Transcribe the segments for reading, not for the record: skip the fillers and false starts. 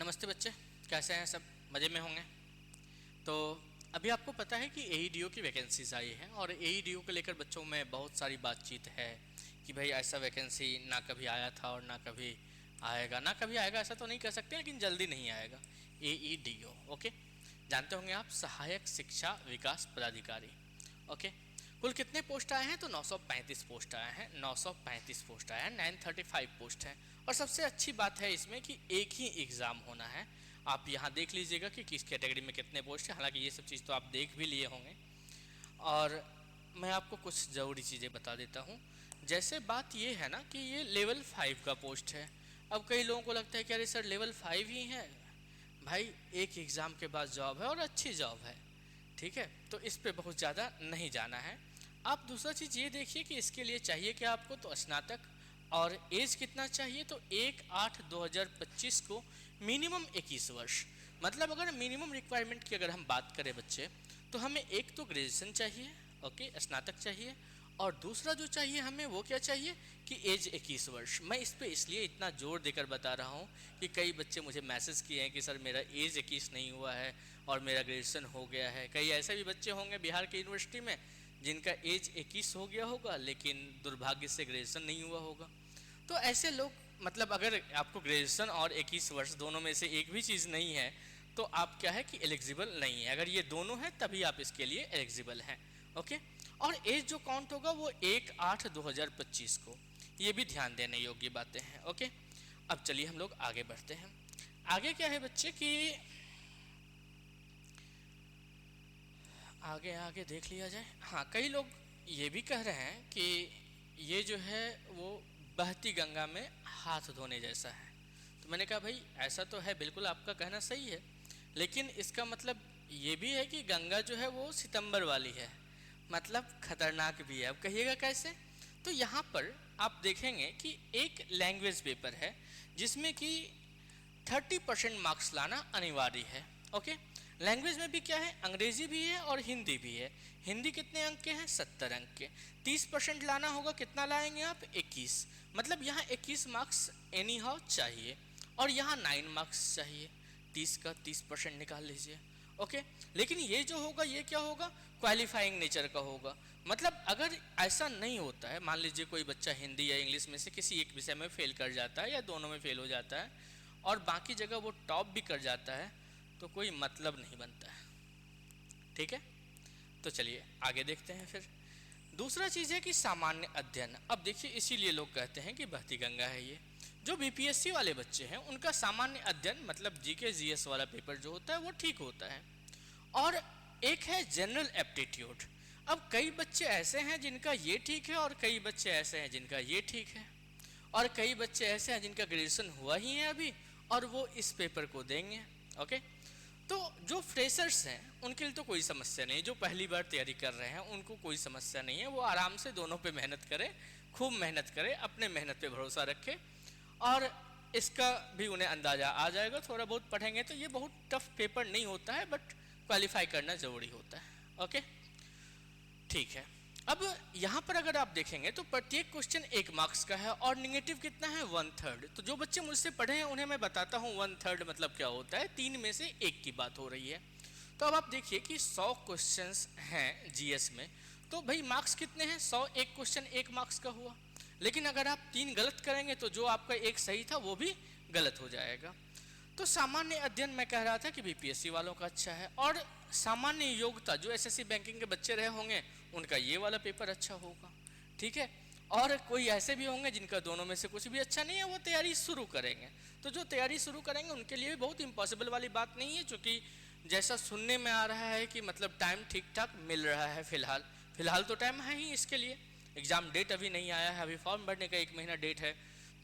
नमस्ते बच्चे, कैसे हैं सब? मज़े में होंगे। तो अभी आपको पता है कि एईडीओ की वैकेंसीज आई हैं और एईडीओ को लेकर बच्चों में बहुत सारी बातचीत है कि भाई ऐसा वैकेंसी ना कभी आया था और ना कभी आएगा। ना कभी आएगा ऐसा तो नहीं कह सकते, लेकिन जल्दी नहीं आएगा। एईडीओ, ओके, जानते होंगे आप, सहायक शिक्षा विकास पदाधिकारी। ओके, कुल कितने पोस्ट आए हैं? तो 935 पोस्ट आए हैं। 935 पोस्ट आए हैं, 935 पोस्ट हैं। और सबसे अच्छी बात है इसमें कि एक ही एग्ज़ाम होना है। आप यहाँ देख लीजिएगा कि किस कैटेगरी में कितने पोस्ट हैं। हालांकि ये सब चीज़ तो आप देख भी लिए होंगे। और मैं आपको कुछ ज़रूरी चीज़ें बता देता हूँ। जैसे बात ये है ना कि ये लेवल 5 का पोस्ट है। अब कई लोगों को लगता है कि अरे सर लेवल 5 ही है। भाई एक एग्ज़ाम के बाद जॉब है और अच्छी जॉब है, ठीक है, तो इस पे बहुत ज़्यादा नहीं जाना है। आप दूसरा चीज़ ये देखिए कि इसके लिए चाहिए क्या आपको, तो स्नातक। और एज कितना चाहिए? तो 1/8/2025 को मिनिमम 21 वर्ष। मतलब अगर मिनिमम रिक्वायरमेंट की अगर हम बात करें बच्चे, तो हमें एक तो ग्रेजुएशन चाहिए, ओके, स्नातक चाहिए। और दूसरा जो चाहिए हमें वो क्या चाहिए कि एज 21 वर्ष। मैं इस पे इसलिए इतना जोर देकर बता रहा हूँ कि कई बच्चे मुझे मैसेज किए हैं कि सर मेरा एज 21 नहीं हुआ है और मेरा ग्रेजुएशन हो गया है। कई ऐसे भी बच्चे होंगे बिहार की यूनिवर्सिटी में जिनका एज 21 हो गया होगा लेकिन दुर्भाग्य से ग्रेजुएशन नहीं हुआ होगा। तो ऐसे लोग, मतलब अगर आपको ग्रेजुएशन और 21 वर्ष दोनों में से एक भी चीज़ नहीं है तो आप क्या है कि एलिजिबल नहीं है। अगर ये दोनों है तभी आप इसके लिए एलिजिबल हैं, ओके। और एज जो काउंट होगा वो 1/8/2025 को। ये भी ध्यान देने योग्य बातें हैं, ओके। अब चलिए हम लोग आगे बढ़ते हैं। आगे क्या है बच्चे कि आगे आगे देख लिया जाए। हाँ, कई लोग ये भी कह रहे हैं कि ये जो है वो बहती गंगा में हाथ धोने जैसा है। तो मैंने कहा भाई ऐसा तो है, बिल्कुल आपका कहना सही है, लेकिन इसका मतलब ये भी है कि गंगा जो है वो सितंबर वाली है, मतलब खतरनाक भी है। अब कहिएगा कैसे? तो यहाँ पर आप देखेंगे कि एक लैंग्वेज पेपर है जिसमें कि 30% मार्क्स लाना अनिवार्य है, ओके। लैंग्वेज में भी क्या है, अंग्रेजी भी है और हिंदी भी है। हिंदी कितने अंक के हैं? 70 अंक के। 30% लाना होगा, कितना लाएंगे आप? 21। मतलब यहाँ 21 मार्क्स एनी हाउ चाहिए और यहाँ 9 मार्क्स चाहिए। 30 का 30% निकाल लीजिए, ओके। लेकिन ये जो होगा ये क्या होगा, क्वालिफाइंग नेचर का होगा। मतलब अगर ऐसा नहीं होता है, मान लीजिए कोई बच्चा हिंदी या इंग्लिश में से किसी एक विषय में फेल कर जाता है या दोनों में फेल हो जाता है और बाकी जगह वो टॉप भी कर जाता है, तो कोई मतलब नहीं बनता है, ठीक है। तो चलिए आगे देखते हैं फिर। दूसरा चीज़ है कि सामान्य अध्ययन। अब देखिए इसीलिए लोग कहते हैं कि बहती गंगा है ये। जो बीपीएससी वाले बच्चे हैं उनका सामान्य अध्ययन मतलब जीके जीएस वाला पेपर जो होता है वो ठीक होता है। और एक है जनरल एप्टीट्यूड। अब कई बच्चे ऐसे हैं जिनका ये ठीक है और कई बच्चे ऐसे हैं जिनका ये ठीक है और कई बच्चे ऐसे हैं जिनका ग्रेजुएशन हुआ ही है अभी और वो इस पेपर को देंगे, ओके। तो जो फ्रेशर्स हैं उनके लिए तो कोई समस्या नहीं, जो पहली बार तैयारी कर रहे हैं उनको कोई समस्या नहीं है। वो आराम से दोनों पे मेहनत करें, खूब मेहनत करें, अपने मेहनत पे भरोसा रखें और इसका भी उन्हें अंदाज़ा आ जाएगा। थोड़ा बहुत पढ़ेंगे तो ये बहुत टफ पेपर नहीं होता है, बट क्वालिफाई करना ज़रूरी होता है, ओके, ठीक है। अब यहाँ पर अगर आप देखेंगे तो प्रत्येक क्वेश्चन 1 मार्क्स का है और निगेटिव कितना है? 1/3। तो जो बच्चे मुझसे पढ़े हैं उन्हें मैं बताता हूँ 1/3 मतलब क्या होता है। 3 में से 1 की बात हो रही है। तो अब आप देखिए कि 100 क्वेश्चंस हैं जीएस में, तो भाई मार्क्स कितने हैं? 100, एक क्वेश्चन 1 मार्क्स का हुआ। लेकिन अगर आप 3 गलत करेंगे तो जो आपका 1 सही था वो भी गलत हो जाएगा। तो सामान्य अध्ययन मैं कह रहा था कि बीपीएससी वालों का अच्छा है। और सामान्य योग्यता जो एसएससी बैंकिंग के बच्चे रहे होंगे उनका ये वाला पेपर अच्छा होगा, ठीक है। और कोई ऐसे भी होंगे जिनका दोनों में से कुछ भी अच्छा नहीं है, वो तैयारी शुरू करेंगे। तो जो तैयारी शुरू करेंगे उनके लिए भी बहुत इम्पॉसिबल वाली बात नहीं है, क्योंकि जैसा सुनने में आ रहा है कि मतलब टाइम ठीक ठाक मिल रहा है। फिलहाल तो टाइम है ही इसके लिए। एग्ज़ाम डेट अभी नहीं आया है, अभी फॉर्म भरने का 1 महीना डेट है।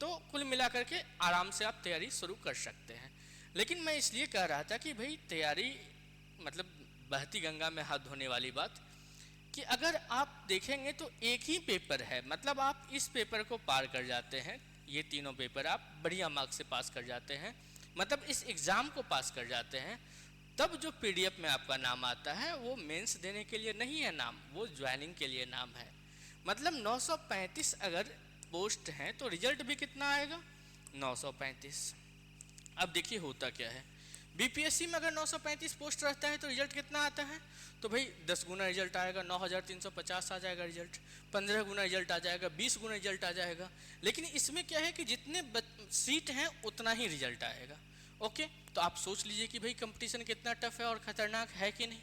तो कुल मिलाकर के आराम से आप तैयारी शुरू कर सकते हैं। लेकिन मैं इसलिए कह रहा था कि भाई तैयारी मतलब बहती गंगा में हाथ धोने वाली बात, कि अगर आप देखेंगे तो एक ही पेपर है, मतलब आप इस पेपर को पार कर जाते हैं, ये तीनों पेपर आप बढ़िया मार्क्स से पास कर जाते हैं, मतलब इस एग्ज़ाम को पास कर जाते हैं, तब जो पीडीएफ में आपका नाम आता है वो मेंस देने के लिए नहीं है नाम, वो ज्वाइनिंग के लिए नाम है। मतलब 935 अगर पोस्ट हैं तो रिजल्ट भी कितना आएगा? 935। अब देखिए होता क्या है, बीपीएससी में अगर 935 पोस्ट रहता है तो रिजल्ट कितना आता है, तो भाई 10 गुना रिजल्ट आएगा, 9350 आ जाएगा रिजल्ट, 15 गुना रिजल्ट आ जाएगा, 20 गुना रिजल्ट आ जाएगा। लेकिन इसमें क्या है कि जितने सीट हैं उतना ही रिजल्ट आएगा। ओके, तो आप सोच लीजिए कि भाई कंपटीशन कितना टफ है और खतरनाक है कि नहीं,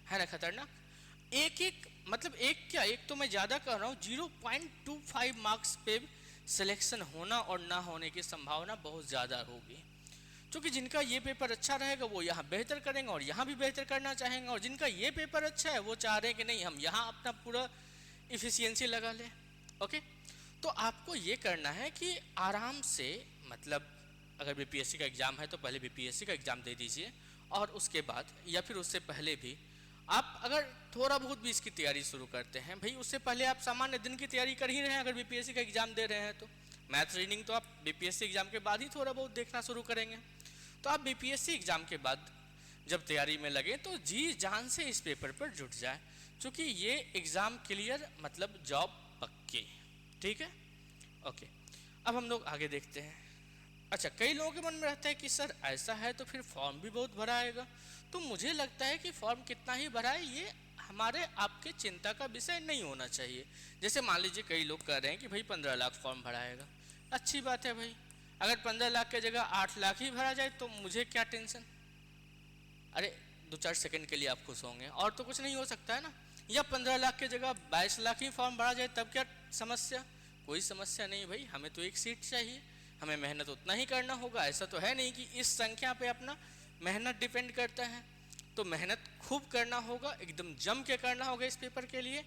है ना खतरनाक। एक एक मतलब एक क्या, एक तो मैं ज़्यादा कह रहा हूँ, 0.25 मार्क्स पे सिलेक्शन होना और ना होने की संभावना बहुत ज़्यादा होगी। क्योंकि जिनका ये पेपर अच्छा रहेगा वो यहाँ बेहतर करेंगे और यहाँ भी बेहतर करना चाहेंगे, और जिनका ये पेपर अच्छा है वो चाह रहे हैं कि नहीं हम यहाँ अपना पूरा इफिशियंसी लगा लें। ओके, तो आपको ये करना है कि आराम से, मतलब अगर बीपीएससी का एग्ज़ाम है तो पहले बीपीएससी का एग्ज़ाम दे दीजिए, और उसके बाद या फिर उससे पहले भी आप अगर थोड़ा बहुत भी इसकी तैयारी शुरू करते हैं, भाई उससे पहले आप सामान्य दिन की तैयारी कर ही रहे हैं। अगर बीपीएससी का एग्ज़ाम दे रहे हैं तो मैथ रीडिंग तो आप बीपीएससी एग्ज़ाम के बाद ही थोड़ा बहुत देखना शुरू करेंगे। तो आप बीपीएससी एग्ज़ाम के बाद जब तैयारी में लगे तो जी जान से इस पेपर पर जुट जाए, क्योंकि ये एग्ज़ाम क्लियर मतलब जॉब पक्की। ठीक है, ओके। अब हम लोग आगे देखते हैं। अच्छा, कई लोगों के मन में रहता है कि सर ऐसा है तो फिर फॉर्म भी बहुत भरा आएगा। तो मुझे लगता है कि फॉर्म कितना ही भरा है ये हमारे आपके चिंता का विषय नहीं होना चाहिए। जैसे मान लीजिए कई लोग कह रहे हैं कि भाई 15 लाख फॉर्म भरा आएगा, अच्छी बात है भाई, अगर 15 लाख की जगह 8 लाख ही भरा जाए तो मुझे क्या टेंशन। अरे 2-4 सेकंड के लिए आप खुश होंगे और तो कुछ नहीं हो सकता है ना। या 15 लाख की जगह 22 लाख ही फॉर्म भरा जाए तब क्या समस्या, कोई समस्या नहीं भाई, हमें तो एक सीट चाहिए, हमें मेहनत उतना ही करना होगा। ऐसा तो है नहीं कि इस संख्या पे अपना मेहनत डिपेंड करता है, तो मेहनत खूब करना होगा, एकदम जम के करना होगा इस पेपर के लिए।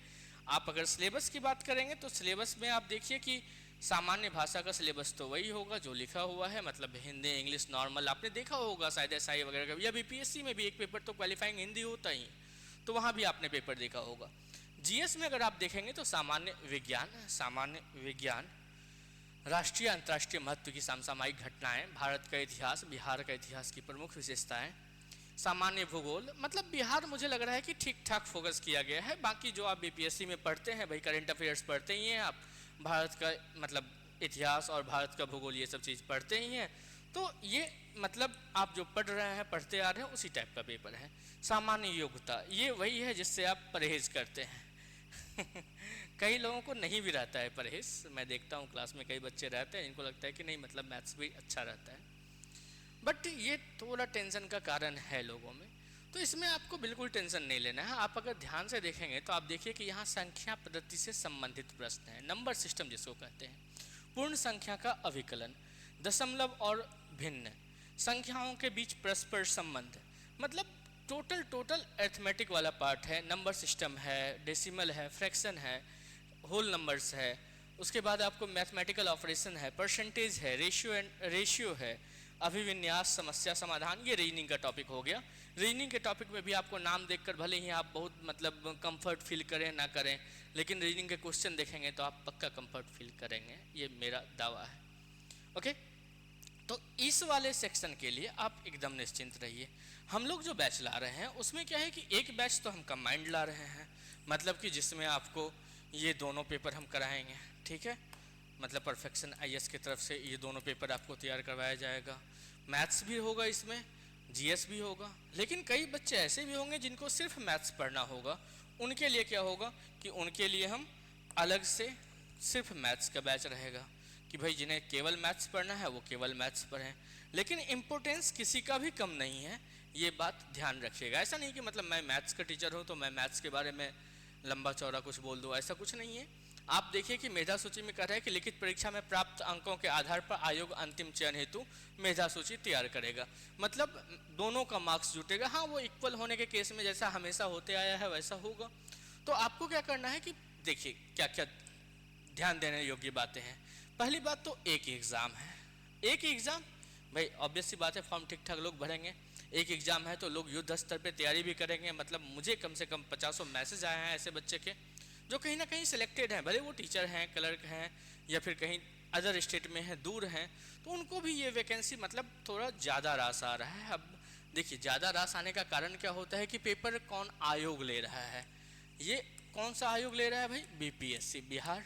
आप अगर सिलेबस की बात करेंगे तो सिलेबस में आप देखिए कि सामान्य भाषा का सिलेबस तो वही होगा जो लिखा हुआ है, मतलब हिंदी इंग्लिश नॉर्मल आपने देखा होगा शायद एसआई वगैरह का, या बीपीएससी में भी एक पेपर तो क्वालिफाइंग हिंदी होता ही, तो वहाँ भी आपने पेपर देखा होगा। जीएस में अगर आप देखेंगे तो सामान्य विज्ञान, राष्ट्रीय अंतर्राष्ट्रीय महत्व की समसामयिक घटनाएं, भारत का इतिहास, बिहार का इतिहास की प्रमुख विशेषताएं, सामान्य भूगोल, मतलब बिहार मुझे लग रहा है कि ठीक ठाक फोकस किया गया है। बाकी जो आप बीपीएससी में पढ़ते हैं भाई, करंट अफेयर्स पढ़ते ही हैं आप, भारत का मतलब इतिहास और भारत का भूगोल ये सब चीज़ पढ़ते ही हैं, तो ये मतलब आप जो पढ़ रहे हैं पढ़ते आ रहे हैं उसी टाइप का पेपर है। सामान्य योग्यता ये वही है जिससे आप परहेज करते हैं कई लोगों को नहीं भी रहता है परहेज, मैं देखता हूँ क्लास में कई बच्चे रहते हैं इनको लगता है कि नहीं मतलब मैथ्स भी अच्छा रहता है, बट ये थोड़ा टेंशन का कारण है लोगों में। तो इसमें आपको बिल्कुल टेंशन नहीं लेना है। आप अगर ध्यान से देखेंगे तो आप देखिए कि यहाँ संख्या पद्धति से संबंधित प्रश्न है, नंबर सिस्टम जिसको कहते हैं, पूर्ण संख्या का अभिकलन, दशमलव और भिन्न, संख्याओं के बीच परस्पर संबंध, मतलब टोटल अरिथमेटिक वाला पार्ट है, नंबर सिस्टम है, डेसिमल है, फ्रैक्शन है, होल नंबर्स है, उसके बाद आपको मैथमेटिकल ऑपरेशन है, परसेंटेज है, रेशियो है, अभिविन्यास, समस्या समाधान, ये रीजनिंग का टॉपिक हो गया। रीजनिंग के टॉपिक में भी आपको नाम देखकर भले ही आप बहुत मतलब कंफर्ट फील करें ना करें, लेकिन रीजनिंग के क्वेश्चन देखेंगे तो आप पक्का कंफर्ट फील करेंगे, ये मेरा दावा है। ओके, तो इस वाले सेक्शन के लिए आप एकदम निश्चिंत रहिए। हम लोग जो बैच ला रहे हैं उसमें क्या है कि एक बैच तो हम कंबाइंड ला रहे हैं, मतलब कि जिसमें आपको ये दोनों पेपर हम कराएंगे, ठीक है, मतलब परफेक्शन आईएएस की तरफ से ये दोनों पेपर आपको तैयार करवाया जाएगा। मैथ्स भी होगा इसमें, जीएस भी होगा, लेकिन कई बच्चे ऐसे भी होंगे जिनको सिर्फ मैथ्स पढ़ना होगा, उनके लिए क्या होगा कि उनके लिए हम अलग से सिर्फ मैथ्स का बैच रहेगा कि भाई जिन्हें केवल मैथ्स पढ़ना है वो केवल मैथ्स पढ़ें। लेकिन इम्पोर्टेंस किसी का भी कम नहीं है, ये बात ध्यान रखिएगा। ऐसा नहीं कि मतलब मैं मैथ्स का टीचर हूँ तो मैं मैथ्स के बारे में लंबा चौड़ा कुछ बोल दूँ, ऐसा कुछ नहीं है। आप देखिए कि मेधा सूची में कह रहा है कि लिखित परीक्षा में प्राप्त अंकों के आधार पर आयोग अंतिम चयन हेतु मेधा सूची तैयार करेगा, मतलब दोनों का मार्क्स जुटेगा। हाँ, वो इक्वल होने के केस में जैसा हमेशा होते आया है वैसा होगा। तो आपको क्या करना है कि देखिए क्या क्या ध्यान देने योग्य बातें हैं। पहली बात तो एक ही एग्ज़ाम है, एक ही एग्ज़ाम, भाई ऑब्वियस सी बात है फॉर्म ठीक ठाक लोग भरेंगे, एक एग्ज़ाम है तो लोग युद्ध स्तर पे तैयारी भी करेंगे। मतलब मुझे कम से कम 50 मैसेज आए हैं ऐसे बच्चे के जो कहीं ना कहीं सिलेक्टेड हैं, भले वो टीचर हैं, क्लर्क हैं, या फिर कहीं अदर स्टेट में हैं, दूर हैं, तो उनको भी ये वैकेंसी मतलब थोड़ा ज़्यादा रास आ रहा है। अब देखिए ज़्यादा रास आने का कारण क्या होता है कि पेपर कौन आयोग ले रहा है, ये कौन सा आयोग ले रहा है भाई, बीपीएससी, बिहार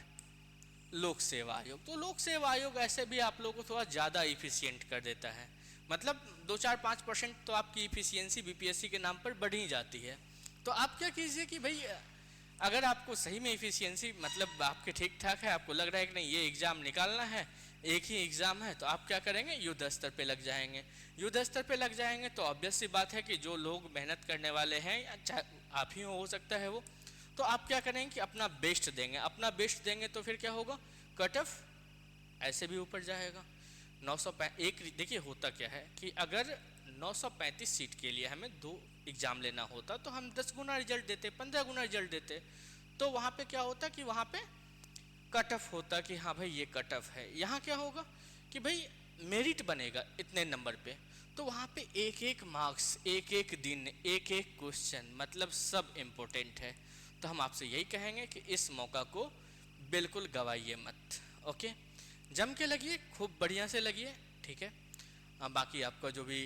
लोक सेवा आयोग। तो लोक सेवा आयोग ऐसे भी आप लोगों को थोड़ा ज़्यादा इफिशियंट कर देता है, मतलब 2-4-5% तो आपकी इफिशियंसी बीपीएससी के नाम पर बढ़ ही जाती है। तो आप क्या कीजिए कि भाई अगर आपको सही में इफिशियंसी मतलब आपके ठीक ठाक है, आपको लग रहा है कि नहीं ये एग्ज़ाम निकालना है, एक ही एग्ज़ाम है, तो आप क्या करेंगे, युद्ध स्तर पे लग जाएंगे। युद्ध स्तर पे लग जाएंगे तो ऑब्वियस सी बात है कि जो लोग मेहनत करने वाले हैं, या चाहे आप ही हो सकता है वो, तो आप क्या करेंगे कि अपना बेस्ट देंगे। अपना बेस्ट देंगे तो फिर क्या होगा, कट ऑफ ऐसे भी ऊपर जाएगा। 901 देखिए होता क्या है कि अगर 935 सीट के लिए हमें 2 एग्ज़ाम लेना होता तो हम 10 गुना रिजल्ट देते, 15 गुना रिजल्ट देते। तो वहाँ पे क्या होता कि वहाँ पे कट ऑफ होता कि हाँ भाई ये कट ऑफ है। यहाँ क्या होगा कि भाई मेरिट बनेगा इतने नंबर पे, तो वहाँ पे एक एक मार्क्स, एक एक दिन, एक एक क्वेश्चन, मतलब सब इम्पोर्टेंट है। तो हम आपसे यही कहेंगे कि इस मौका को बिल्कुल गवाइए मत। ओके, जम के लगिए, खूब बढ़िया से लगिए, ठीक है। बाकी आपका जो भी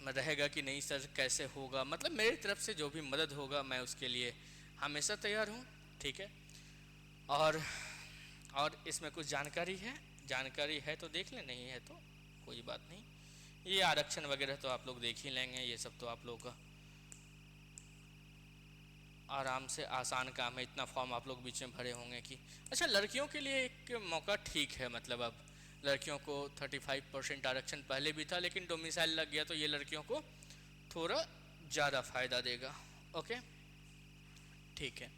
रहेगा कि नहीं सर कैसे होगा, मतलब मेरी तरफ से जो भी मदद होगा मैं उसके लिए हमेशा तैयार हूँ, ठीक है। और इसमें कुछ जानकारी है तो देख लें, नहीं है तो कोई बात नहीं। ये आरक्षण वगैरह तो आप लोग देख ही लेंगे, ये सब तो आप लोग का आराम से आसान काम है। इतना फॉर्म आप लोग बीच में भरे होंगे कि अच्छा लड़कियों के लिए एक मौका ठीक है, मतलब अब लड़कियों को 35% आरक्षण पहले भी था, लेकिन डोमिसाइल लग गया तो ये लड़कियों को थोड़ा ज़्यादा फ़ायदा देगा। ओके, ठीक है।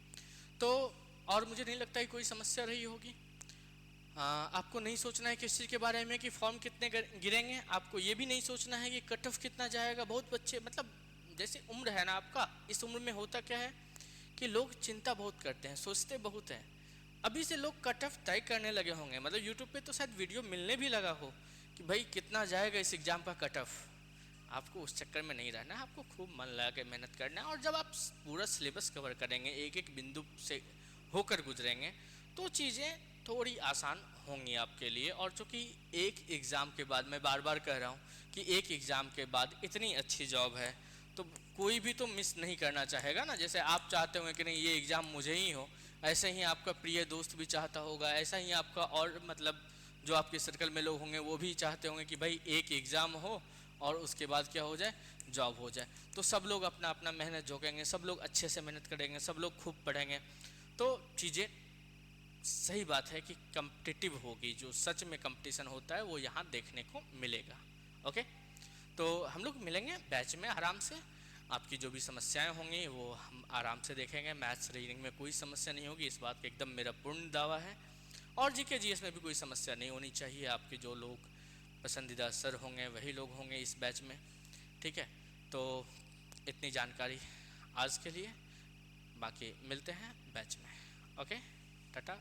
तो और मुझे नहीं लगता है कोई समस्या रही होगी। आपको नहीं सोचना है किस चीज़ के बारे में कि फॉर्म कितने गिरेंगे, आपको ये भी नहीं सोचना है कि कट ऑफ कितना जाएगा। बहुत बच्चे मतलब जैसे उम्र है ना आपका, इस उम्र में होता क्या है कि लोग चिंता बहुत करते हैं, सोचते बहुत हैं। अभी से लोग कट ऑफ तय करने लगे होंगे, मतलब यूट्यूब पे तो शायद वीडियो मिलने भी लगा हो कि भाई कितना जाएगा इस एग्ज़ाम का कट ऑफ। आपको उस चक्कर में नहीं रहना है, आपको खूब मन लगा के मेहनत करना है। और जब आप पूरा सिलेबस कवर करेंगे, एक एक बिंदु से होकर गुजरेंगे, तो चीज़ें थोड़ी आसान होंगी आपके लिए। और चूँकि एक एग्ज़ाम के बाद, मैं बार बार कह रहा हूँ कि एक एग्ज़ाम के बाद इतनी अच्छी जॉब है तो कोई भी तो मिस नहीं करना चाहेगा ना। जैसे आप चाहते होंगे कि नहीं ये एग्ज़ाम मुझे ही हो, ऐसे ही आपका प्रिय दोस्त भी चाहता होगा, ऐसा ही आपका और मतलब जो आपके सर्कल में लोग होंगे वो भी चाहते होंगे कि भाई एक एग्ज़ाम हो और उसके बाद क्या हो जाए, जॉब हो जाए। तो सब लोग अपना अपना मेहनत झोंकेंगे, सब लोग अच्छे से मेहनत करेंगे, सब लोग खूब पढ़ेंगे, तो चीज़ें सही बात है कि कम्पिटिटिव होगी। जो सच में कंपटीशन होता है वो यहाँ देखने को मिलेगा। ओके, तो हम लोग मिलेंगे बैच में आराम से। आपकी जो भी समस्याएं होंगी वो हम आराम से देखेंगे। मैथ्स रीडिंग में कोई समस्या नहीं होगी, इस बात का एकदम मेरा पूर्ण दावा है। और जीके जीएस में भी कोई समस्या नहीं होनी चाहिए। आपके जो लोग पसंदीदा सर होंगे वही लोग होंगे इस बैच में, ठीक है। तो इतनी जानकारी आज के लिए, बाकी मिलते हैं बैच में। ओके, टाटा।